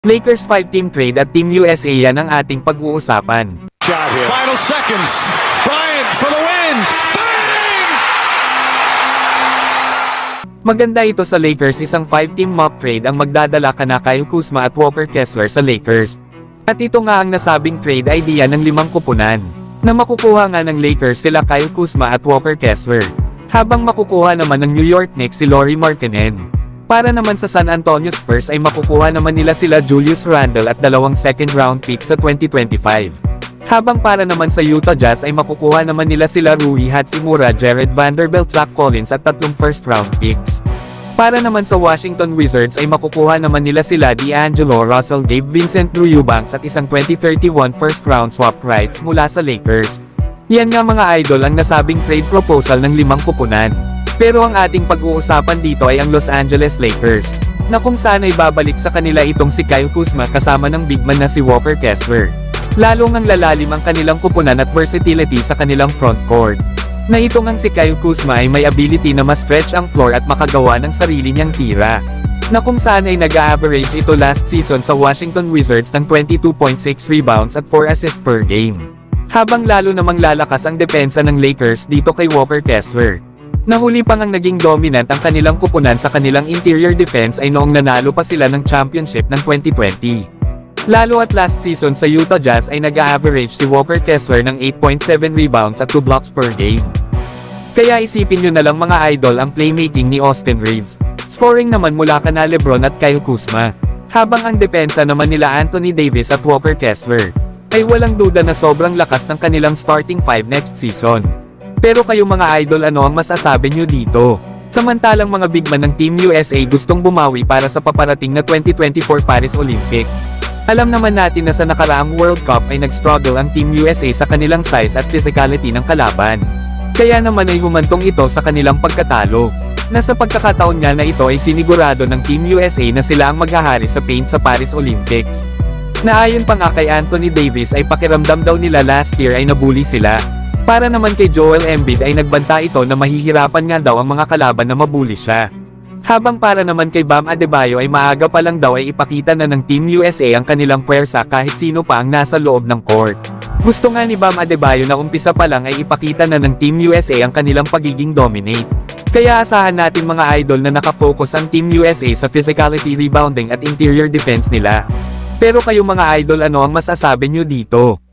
Lakers 5-team trade at Team USA yan ang ating pag-uusapan. Final seconds. Bryant for the win. Bang! Maganda ito sa Lakers, isang 5-team mock trade ang magdadala kana Kyle Kuzma at Walker Kessler sa Lakers. At ito nga ang nasabing trade idea ng 5 kupunan. Na makukuha nga ng Lakers sila Kyle Kuzma at Walker Kessler. Habang makukuha naman ng New York Knicks si Lauri Markkanen. Para naman sa San Antonio Spurs ay makukuha naman nila sila Julius Randle at 2 second-round picks sa 2025. Habang para naman sa Utah Jazz ay makukuha naman nila sila Rui Hachimura, Jared Vanderbilt, Zach Collins at 3 first-round picks. Para naman sa Washington Wizards ay makukuha naman nila sila D'Angelo Russell, Gabe Vincent, Drew Eubanks at isang 2031 first-round swap rights mula sa Lakers. Yan nga mga idol ang nasabing trade proposal ng 5 kupunan. Pero ang ating pag-uusapan dito ay ang Los Angeles Lakers, na kung saan ay babalik sa kanila itong si Kyle Kuzma kasama ng bigman na si Walker Kessler. Lalo ngang lalalim ang kanilang kupunan at versatility sa kanilang frontcourt. Na ito ngang si Kyle Kuzma ay may ability na ma-stretch ang floor at makagawa ng sarili niyang tira. Na kung saan ay nag-a-average ito last season sa Washington Wizards ng 22.6 rebounds at 4 assists per game. Habang lalo namang lalakas ang depensa ng Lakers dito kay Walker Kessler. Nahuli pang ang naging dominant ang kanilang kupunan sa kanilang interior defense ay noong nanalo pa sila ng championship ng 2020. Lalo at last season sa Utah Jazz ay nag-a-average si Walker Kessler ng 8.7 rebounds at 2 blocks per game. Kaya isipin nyo na lang mga idol ang playmaking ni Austin Reeves. Scoring naman mula kana LeBron at Kyle Kuzma. Habang ang depensa naman nila Anthony Davis at Walker Kessler ay walang duda na sobrang lakas ng kanilang starting 5 next season. Pero kayo mga idol, ano ang masasabi nyo dito? Samantalang mga bigman ng Team USA gustong bumawi para sa paparating na 2024 Paris Olympics. Alam naman natin na sa nakaraang World Cup ay nag-struggle ang Team USA sa kanilang size at physicality ng kalaban. Kaya naman ay humantong ito sa kanilang pagkatalo. Na sa pagkakataon nga na ito ay sinigurado ng Team USA na sila ang maghahari sa paint sa Paris Olympics. Na ayon pa nga kay Anthony Davis ay pakiramdam daw nila last year ay nabully sila. Para naman kay Joel Embiid ay nagbanta ito na mahihirapan nga daw ang mga kalaban na mabuli siya. Habang para naman kay Bam Adebayo ay maaga pa lang daw ay ipakita na ng Team USA ang kanilang puwersa kahit sino pa ang nasa loob ng court. Gusto nga ni Bam Adebayo na umpisa pa lang ay ipakita na ng Team USA ang kanilang pagiging dominate. Kaya asahan natin mga idol na nakafocus ang Team USA sa physicality, rebounding at interior defense nila. Pero kayo mga idol, ano ang masasabi nyo dito?